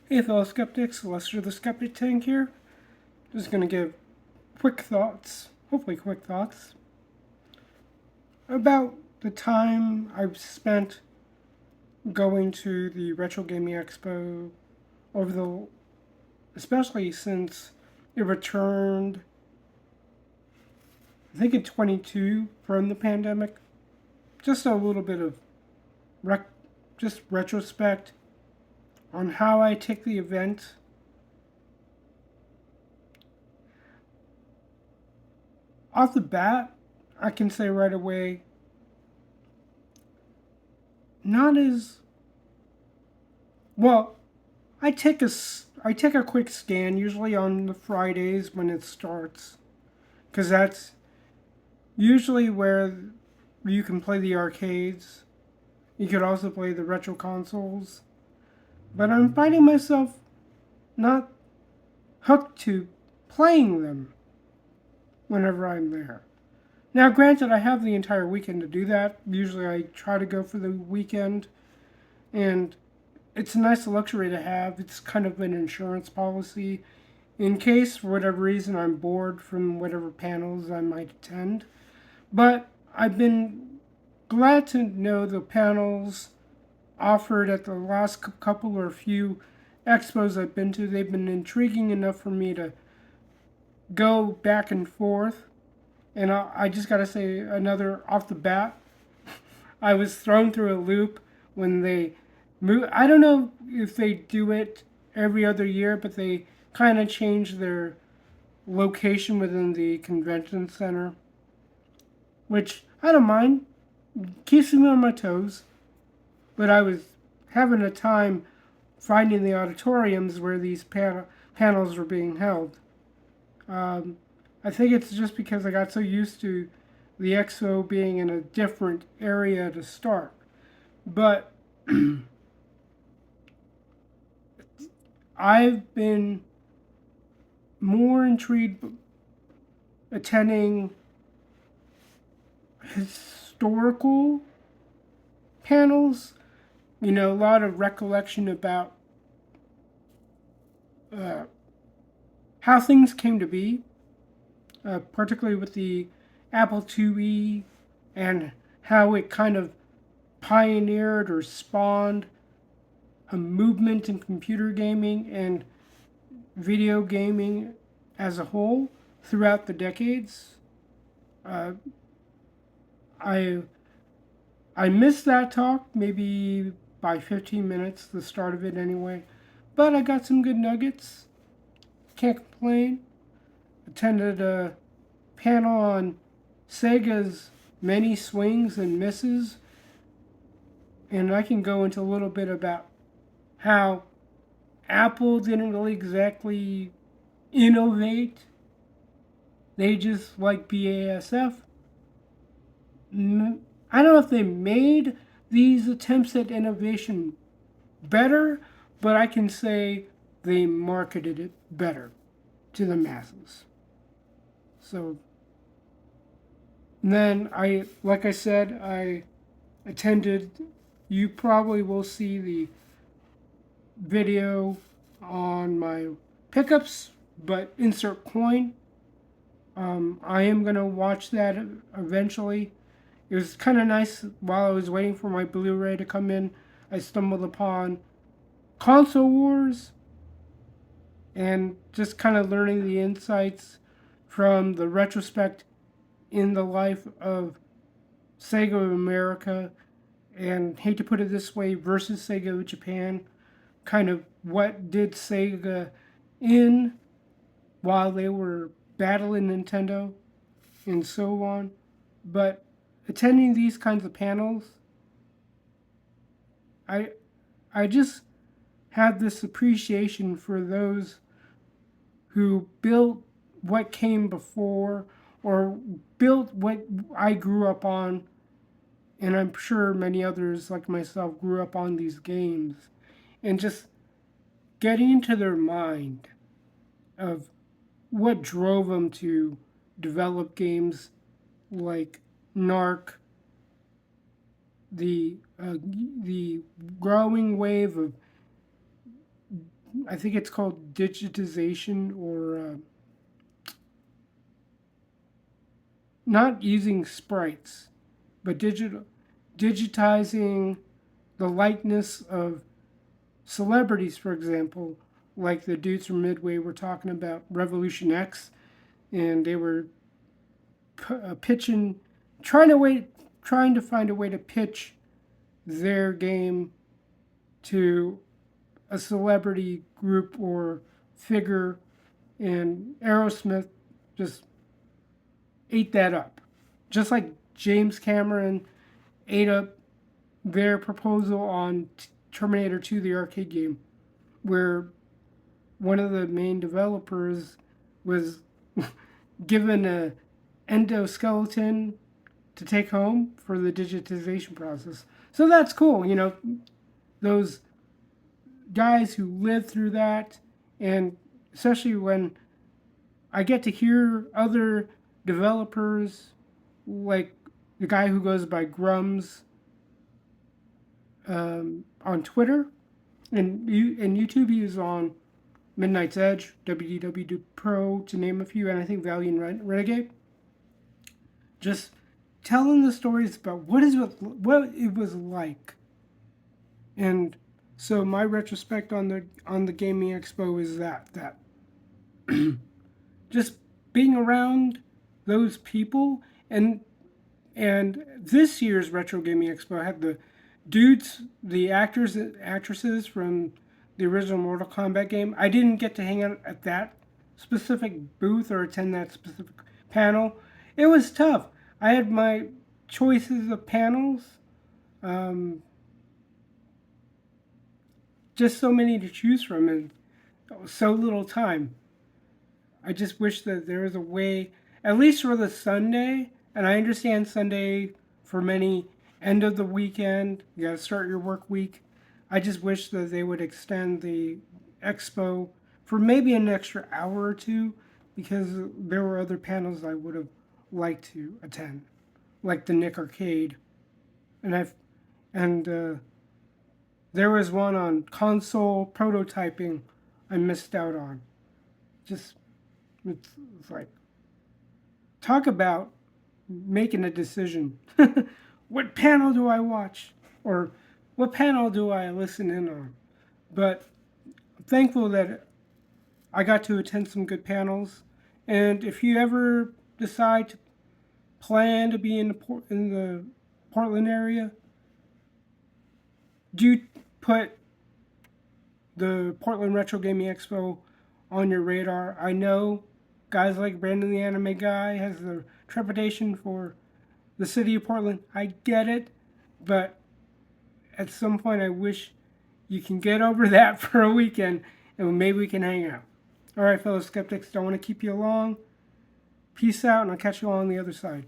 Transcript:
Hey fellow skeptics, Lester the Skeptic Tank here. Just gonna give quick thoughts, hopefully quick thoughts, about the time I've spent going to the Retro Gaming Expo over the, especially since it returned, I think in 22 from the pandemic. Just a little bit of just retrospect on how I take the event. Off the bat, I can say right away, not as well. I take a quick scan usually on the Fridays when it starts, because that's usually where you can play the arcades. You could also play the retro consoles, but I'm finding myself not hooked to playing them whenever I'm there. Now, granted, I have the entire weekend to do that. Usually, I try to go for the weekend, and it's a nice luxury to have. It's kind of an insurance policy in case, for whatever reason, I'm bored from whatever panels I might attend. But I've been glad to know the panels offered at the last couple or few expos I've been to. They've been intriguing enough for me to go back and forth. And I just gotta say, another off the bat, I was thrown through a loop when they move. I don't know if they do it every other year, but they kind of change their location within the convention center, which I don't mind. Keeps me on my toes. But I was having a time finding the auditoriums where these panels were being held. Um, I think it's just because I got so used to the expo being in a different area to start. But I've been more intrigued attending historical panels. You know, a lot of recollection about uh, how things came to be, particularly with the Apple IIe and how it kind of pioneered or spawned a movement in computer gaming and video gaming as a whole throughout the decades. Uh, I I missed that talk maybe by 15 minutes, the start of it anyway, but I got some good nuggets. Can't complain. Attended a panel on Sega's many swings and misses, and I can go into a little bit about how Apple didn't really exactly innovate. They just like BASF. I don't know if they made these attempts at innovation better, but I can say they marketed it better to the masses. So then like I said, I attended. You probably will see the video on my pickups, but insert coin. I am gonna watch that eventually. It was kind of nice while I was waiting for my Blu-ray to come in. I stumbled upon Console Wars and just kind of learning the insights from the retrospect in the life of Sega of America and hate to put it this way versus Sega of Japan. Kind of what did Sega in while they were battling Nintendo and so on. But attending these kinds of panels, I I just had this appreciation for those who built what came before or built what I grew up on, and I'm sure many others like myself grew up on these games, and just getting into their mind of what drove them to develop games like Narc, the the growing wave of I think it's called digitization, or not using sprites, but digitizing the likeness of celebrities, for example, like the dudes from Midway were talking about Revolution X, and they were pitching, trying to find a way to pitch their game to a celebrity group or figure, and Aerosmith just ate that up. Just like James Cameron ate up their proposal on Terminator 2, the arcade game, where one of the main developers was given a endoskeleton to take home for the digitization process. So that's cool, those guys who lived through that, and especially when I get to hear other developers, like the guy who goes by Grums on Twitter, and YouTube. He was on Midnight's Edge, WDW Pro, to name a few, and I think Valiant Renegade. Just telling the stories about what it was like. And so my retrospect on the gaming expo is that just being around those people, and this year's Retro Gaming Expo had the dudes, the actors and actresses from the original Mortal Kombat game. I didn't get to hang out at that specific booth or attend that specific panel. It was tough. I had my choices of panels, just so many to choose from, and so little time. I just wish that there was a way, at least for the Sunday, and I understand Sunday for many, end of the weekend, you gotta start your work week. I just wish that they would extend the expo for maybe an extra hour or two, because there were other panels I would have liked to attend, like the Nick Arcade, and there was one on console prototyping I missed out on. Just it's like, talk about making a decision. What panel do I watch, or what panel do I listen in on? But I'm thankful that I got to attend some good panels. And if you ever decide to plan to be in the Portland area, do put the Portland Retro Gaming Expo on your radar. I know guys like Brandon the Anime Guy has the trepidation for the city of Portland. I get it, but at some point I wish you can get over that for a weekend, and maybe we can hang out. All right, fellow skeptics, don't want to keep you long. Peace out, and I'll catch you all on the other side.